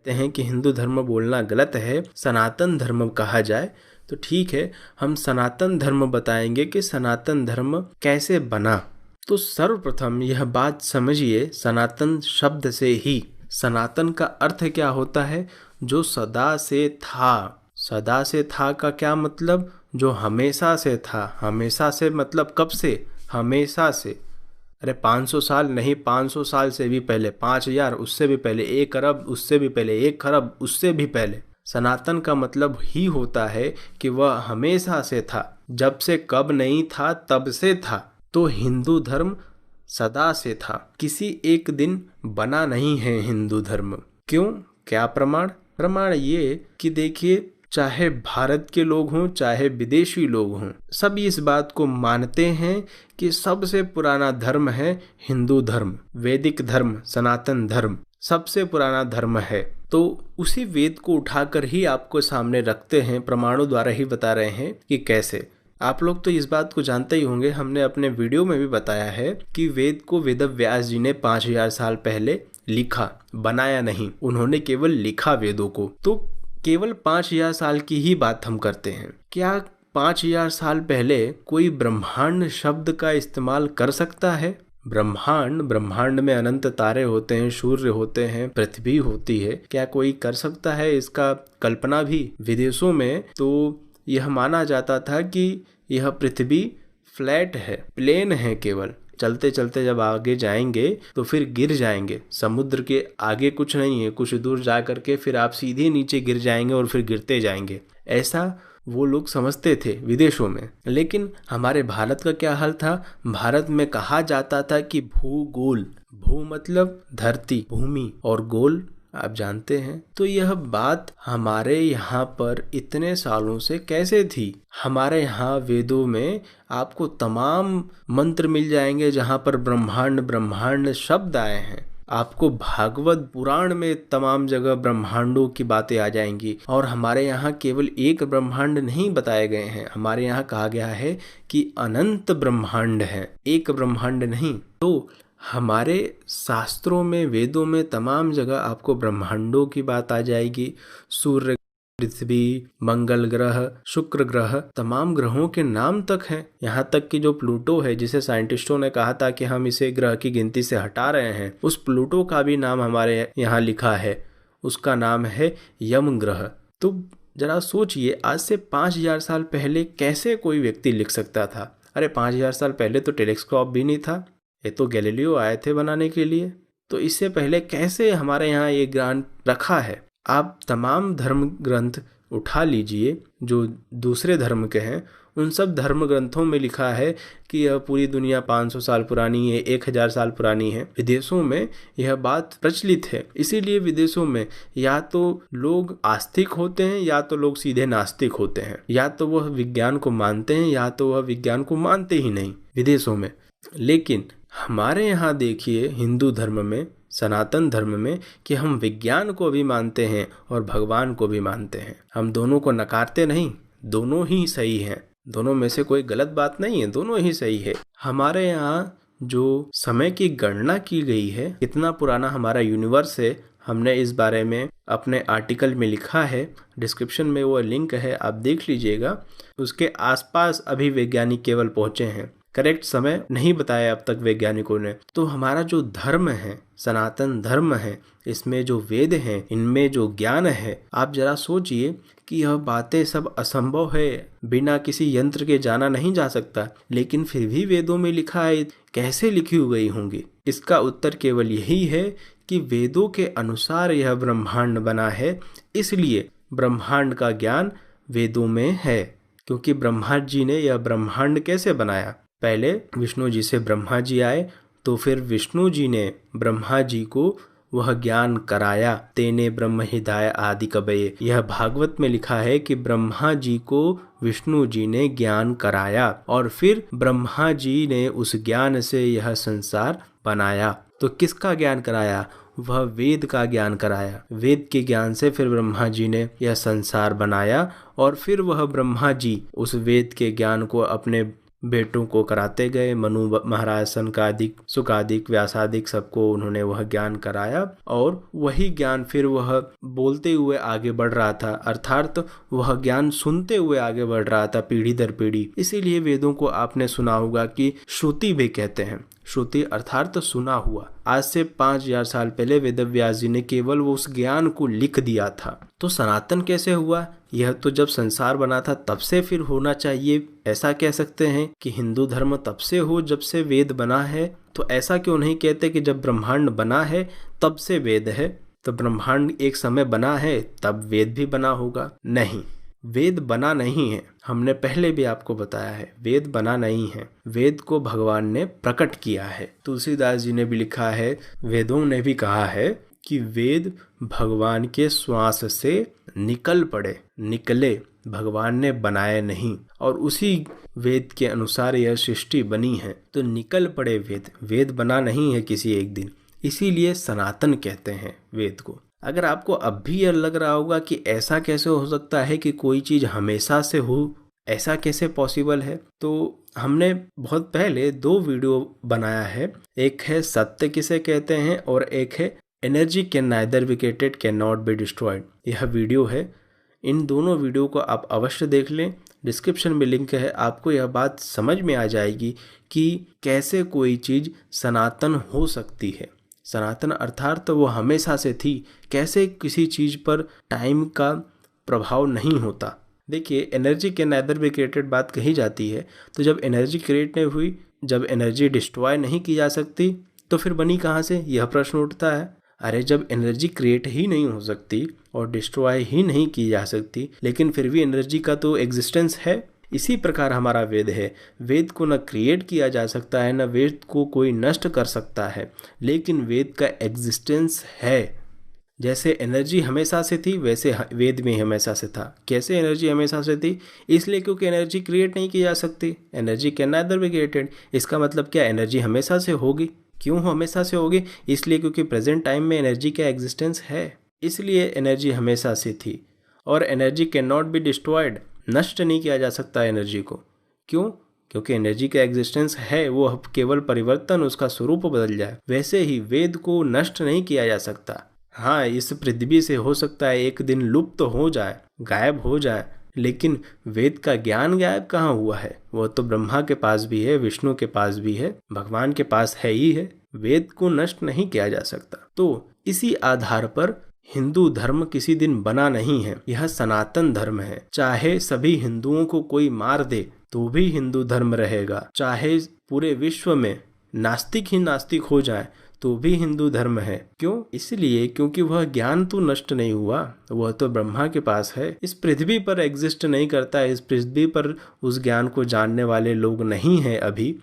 कहते हैं कि हिंदू धर्म बोलना गलत है, सनातन धर्म कहा जाए। तो ठीक है, हम सनातन धर्म बताएंगे कि सनातन धर्म कैसे बना। तो सर्वप्रथम यह बात समझिए, सनातन शब्द से ही सनातन का अर्थ क्या होता है? जो सदा से था। सदा से था का क्या मतलब? जो हमेशा से था। हमेशा से मतलब कब से? हमेशा से। अरे 500 साल नहीं, 500 साल से भी पहले, 5000, उससे भी पहले, 1 अरब, उससे भी पहले, 1 खरब, उससे भी पहले। सनातन का मतलब ही होता है कि वह हमेशा से था, जब से कब नहीं था, तब से था। तो हिंदू धर्म सदा से था, किसी एक दिन बना नहीं है हिंदू धर्म। क्यों? क्या प्रमाण? प्रमाण ये कि देखिए, चाहे भारत के लोग हों चाहे विदेशी लोग हों, सब इस बात को मानते हैं कि सबसे पुराना धर्म है हिंदू धर्म। वैदिक धर्म, सनातन धर्म सबसे पुराना धर्म है। तो उसी वेद को उठाकर ही आपको सामने रखते हैं, प्रमाणों द्वारा ही बता रहे हैं कि कैसे। आप लोग तो इस बात को जानते ही होंगे, हमने अपने वीडियो में भी बताया है कि वेद को वेद व्यास जी ने 5000 साल पहले लिखा, बनाया नहीं। उन्होंने केवल लिखा वेदों को। तो केवल 5000 साल की ही बात हम करते हैं। क्या 5000 साल पहले कोई ब्रह्मांड शब्द का इस्तेमाल कर सकता है? ब्रह्मांड में अनंत तारे होते हैं, सूर्य होते हैं, पृथ्वी होती है। क्या कोई कर सकता है इसका कल्पना भी? विदेशों में तो यह माना जाता था कि यह पृथ्वी फ्लैट है, प्लेन है। केवल चलते चलते जब आगे जाएंगे तो फिर गिर जाएंगे। समुद्र के आगे कुछ नहीं है, कुछ दूर जा करके फिर आप सीधे नीचे गिर जाएंगे और फिर गिरते जाएंगे। ऐसा वो लोग समझते थे विदेशों में। लेकिन हमारे भारत का क्या हाल था? भारत में कहा जाता था कि भूगोल, भू मतलब धरती, भूमि, और गोल आप जानते हैं। तो यह बात हमारे यहाँ पर इतने सालों से कैसे थी? हमारे यहाँ वेदों में आपको तमाम मंत्र मिल जाएंगे जहाँ पर ब्रह्मांड ब्रह्मांड शब्द आए हैं। आपको भागवत पुराण में तमाम जगह ब्रह्मांडों की बातें आ जाएंगी। और हमारे यहाँ केवल एक ब्रह्मांड नहीं बताए गए हैं, हमारे यहाँ कहा गया है कि अनंत ब्रह्मांड है, एक ब्रह्मांड नहीं। तो हमारे शास्त्रों में, वेदों में तमाम जगह आपको ब्रह्मांडों की बात आ जाएगी। सूर्य, पृथ्वी, मंगल ग्रह, शुक्र ग्रह, तमाम ग्रहों के नाम तक हैं। यहाँ तक कि जो प्लूटो है, जिसे साइंटिस्टों ने कहा था कि हम इसे ग्रह की गिनती से हटा रहे हैं, उस प्लूटो का भी नाम हमारे यहाँ लिखा है। उसका नाम है यम ग्रह। तो जरा सोचिए, आज से 5000 साल पहले कैसे कोई व्यक्ति लिख सकता था? अरे 5000 साल पहले तो टेलीस्कोप भी नहीं था, ये तो गैलीलियो आए थे बनाने के लिए। तो इससे पहले कैसे हमारे यहाँ ये ज्ञान रखा है? आप तमाम धर्म ग्रंथ उठा लीजिए जो दूसरे धर्म के हैं, उन सब धर्म ग्रंथों में लिखा है कि यह पूरी दुनिया 500 साल पुरानी है, 1000 साल पुरानी है। विदेशों में यह बात प्रचलित है। इसीलिए विदेशों में या तो लोग आस्तिक होते हैं या तो लोग सीधे नास्तिक होते हैं। या तो वह विज्ञान को मानते हैं या तो वह विज्ञान को मानते ही नहीं विदेशों में। लेकिन हमारे यहाँ देखिए, हिंदू धर्म में, सनातन धर्म में, कि हम विज्ञान को भी मानते हैं और भगवान को भी मानते हैं। हम दोनों को नकारते नहीं, दोनों ही सही हैं। दोनों में से कोई गलत बात नहीं है, दोनों ही सही है। हमारे यहाँ जो समय की गणना की गई है, कितना पुराना हमारा यूनिवर्स है, हमने इस बारे में अपने आर्टिकल में लिखा है। डिस्क्रिप्शन में वो लिंक है, आप देख लीजिएगा। उसके आसपास अभी वैज्ञानिक केवल पहुंचे हैं, करेक्ट समय नहीं बताया अब तक वैज्ञानिकों ने। तो हमारा जो धर्म है, सनातन धर्म है, इसमें जो वेद हैं, इनमें जो ज्ञान है, आप जरा सोचिए कि यह बातें सब असंभव है, बिना किसी यंत्र के जाना नहीं जा सकता। लेकिन फिर भी वेदों में लिखा है, कैसे लिखी गई होंगी? इसका उत्तर केवल यही है कि वेदों के अनुसार यह ब्रह्मांड बना है, इसलिए ब्रह्मांड का ज्ञान वेदों में है। क्योंकि ब्रह्मा जी ने यह ब्रह्मांड कैसे बनाया? पहले विष्णु जी से ब्रह्मा जी आए, तो फिर विष्णु जी ने ब्रह्मा जी को वह ज्ञान कराया। तेने ब्रह्म हिदाय आदि कबये, यह भागवत में लिखा है कि ब्रह्मा जी को विष्णु जी ने ज्ञान कराया और फिर ब्रह्मा जी ने उस ज्ञान से यह संसार बनाया। तो किसका ज्ञान कराया? वह वेद का ज्ञान कराया। वेद के ज्ञान से फिर ब्रह्मा जी ने यह संसार बनाया और फिर वह ब्रह्मा जी उस वेद के ज्ञान को अपने बेटों को कराते गए। मनु महाराज, सनकादिक, सुकादिक, व्यासादिक सबको उन्होंने वह ज्ञान कराया और वही ज्ञान फिर वह बोलते हुए आगे बढ़ रहा था, अर्थात वह ज्ञान सुनते हुए आगे बढ़ रहा था पीढ़ी दर पीढ़ी। इसीलिए वेदों को आपने सुना होगा कि श्रुति भी कहते हैं। श्रुति अर्थात सुना हुआ। आज से 5000 साल पहले वेदव्यास जी ने केवल वो उस ज्ञान को लिख दिया था। तो सनातन कैसे हुआ? यह तो जब संसार बना था तब से फिर होना चाहिए। ऐसा कह सकते हैं कि हिंदू धर्म तब से हो जब से वेद बना है। तो ऐसा क्यों नहीं कहते कि जब ब्रह्मांड बना है तब से वेद है? तो ब्रह्मांड एक समय बना है तब वेद भी बना होगा? नहीं, वेद बना नहीं है। हमने पहले भी आपको बताया है, वेद बना नहीं है। वेद को भगवान ने प्रकट किया है। तुलसीदास जी ने भी लिखा है, वेदों ने भी कहा है कि वेद भगवान के श्वास से निकल पड़े, निकले, भगवान ने बनाए नहीं। और उसी वेद के अनुसार यह सृष्टि बनी है। तो निकल पड़े वेद, वेद बना नहीं है किसी एक दिन। इसीलिए सनातन कहते हैं वेद को। अगर आपको अब भी यह लग रहा होगा कि ऐसा कैसे हो सकता है कि कोई चीज़ हमेशा से हो, ऐसा कैसे पॉसिबल है, तो हमने बहुत पहले 2 वीडियो बनाया है। एक है सत्य किसे कहते हैं और एक है energy can neither be created can not be destroyed. यह वीडियो है। इन दोनों वीडियो को आप अवश्य देख लें। डिस्क्रिप्शन में लिंक है। आपको यह बात समझ में आ जाएगी कि कैसे कोई चीज़ सनातन हो सकती है। सनातन अर्थात तो वो हमेशा से थी। कैसे किसी चीज़ पर टाइम का प्रभाव नहीं होता। देखिए, एनर्जी के नाइदर बी क्रिएटेड बात कही जाती है। तो जब एनर्जी क्रिएट नहीं हुई, जब एनर्जी डिस्ट्रॉय नहीं की जा सकती, तो फिर बनी कहाँ से? यह प्रश्न उठता है। अरे, जब एनर्जी क्रिएट ही नहीं हो सकती और डिस्ट्रॉय ही नहीं की जा सकती, लेकिन फिर भी एनर्जी का तो एग्जिस्टेंस है। इसी प्रकार हमारा वेद है। वेद को न क्रिएट किया जा सकता है, न वेद को कोई नष्ट कर सकता है, लेकिन वेद का एग्जिस्टेंस है। जैसे एनर्जी हमेशा से थी, वैसे वेद में हमेशा से था। कैसे एनर्जी हमेशा से थी? इसलिए क्योंकि एनर्जी क्रिएट नहीं की जा सकती। Energy can neither be created. इसका मतलब क्या? एनर्जी हमेशा से होगी। क्यों हमेशा से होगी? इसलिए क्योंकि प्रेजेंट टाइम में एनर्जी का एग्जिस्टेंस है, इसलिए एनर्जी हमेशा से थी। और energy can not be destroyed, नष्ट नहीं किया जा सकता एनर्जी को। क्यों? क्योंकि एनर्जी का एग्जिस्टेंस है, वो केवल परिवर्तन, उसका स्वरूप बदल जाए। वैसे ही वेद को नष्ट नहीं किया जा सकता। हाँ, इस पृथ्वी से हो सकता है एक दिन लुप्त हो जाए, गायब हो जाए, लेकिन वेद का ज्ञान गायब कहाँ हुआ है? वो तो ब्रह्मा के पास भी है, विष्णु के पास भी है, भगवान के पास है ही है। वेद को नष्ट नहीं किया जा सकता। तो इसी आधार पर हिंदू धर्म किसी दिन बना नहीं है। यह सनातन धर्म है। चाहे सभी हिंदुओं को कोई मार दे तो भी हिंदू धर्म रहेगा। चाहे पूरे विश्व में नास्तिक ही नास्तिक हो जाए तो भी हिंदू धर्म है। क्यों? इसलिए क्योंकि वह ज्ञान तो नष्ट नहीं हुआ, वह तो ब्रह्मा के पास है। इस पृथ्वी पर एग्जिस्ट नहीं करता है, इस पृथ्वी पर उस ज्ञान को जानने वाले लोग नहीं हैं अभी,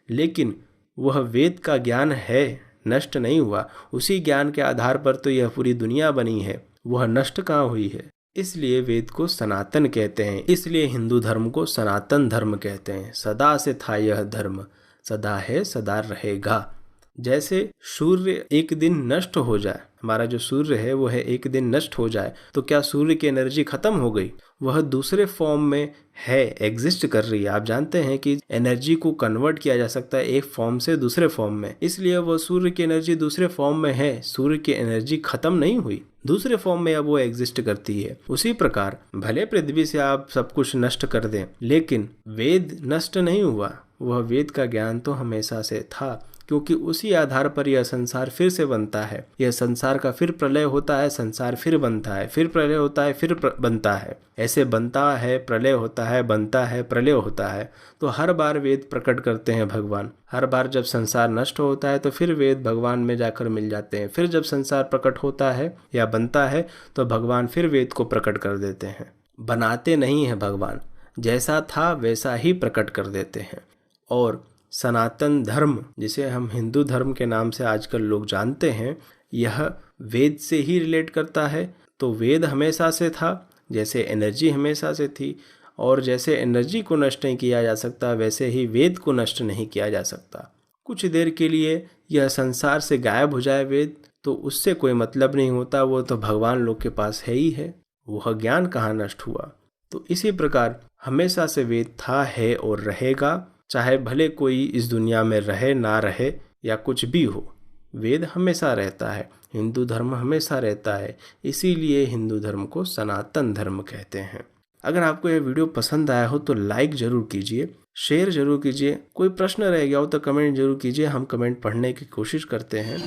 लेकिन वह वेद का ज्ञान है, नष्ट नहीं हुआ। उसी ज्ञान के आधार पर तो यह पूरी दुनिया बनी है, वह नष्ट कहाँ हुई है। इसलिए वेद को सनातन कहते हैं। इसलिए हिंदू धर्म को सनातन धर्म कहते हैं। सदा से था यह धर्म, सदा है, सदा रहेगा। जैसे सूर्य एक दिन नष्ट हो जाए, हमारा जो सूर्य है वो है एक दिन नष्ट हो जाए, तो क्या सूर्य की एनर्जी खत्म हो गई? वह दूसरे फॉर्म में है, एग्जिस्ट कर रही है। आप जानते हैं कि एनर्जी को कन्वर्ट किया जा सकता है एक फॉर्म से दूसरे फॉर्म में, इसलिए वह सूर्य की एनर्जी दूसरे फॉर्म में है। सूर्य की एनर्जी खत्म नहीं हुई, दूसरे फॉर्म में अब वो एग्जिस्ट करती है। उसी प्रकार भले पृथ्वी से आप सब कुछ नष्ट कर दें, लेकिन वेद नष्ट नहीं हुआ। वह वेद का ज्ञान तो हमेशा से था, क्योंकि उसी आधार पर यह संसार फिर से बनता है। यह संसार का फिर प्रलय होता है, संसार फिर बनता है, फिर प्रलय होता है, फिर बनता है। ऐसे बनता है, प्रलय होता है, बनता है, प्रलय होता है। तो हर बार वेद प्रकट करते हैं भगवान। हर बार जब संसार नष्ट होता है तो फिर वेद भगवान में जाकर मिल जाते हैं। फिर जब संसार प्रकट होता है या बनता है तो भगवान फिर वेद को प्रकट कर देते हैं। बनाते नहीं हैं भगवान, जैसा था वैसा ही प्रकट कर देते हैं। और सनातन धर्म, जिसे हम हिंदू धर्म के नाम से आजकल लोग जानते हैं, यह वेद से ही रिलेट करता है। तो वेद हमेशा से था, जैसे एनर्जी हमेशा से थी, और जैसे एनर्जी को नष्ट नहीं किया जा सकता वैसे ही वेद को नष्ट नहीं किया जा सकता। कुछ देर के लिए यह संसार से गायब हो जाए वेद, तो उससे कोई मतलब नहीं होता, वो तो भगवान लोग के पास है ही है, वह ज्ञान कहाँ नष्ट हुआ। तो इसी प्रकार हमेशा से वेद था, है और रहेगा। चाहे भले कोई इस दुनिया में रहे ना रहे या कुछ भी हो, वेद हमेशा रहता है, हिंदू धर्म हमेशा रहता है। इसीलिए हिंदू धर्म को सनातन धर्म कहते हैं। अगर आपको यह वीडियो पसंद आया हो तो लाइक ज़रूर कीजिए, शेयर ज़रूर कीजिए। कोई प्रश्न रह गया हो तो कमेंट जरूर कीजिए, हम कमेंट पढ़ने की कोशिश करते हैं।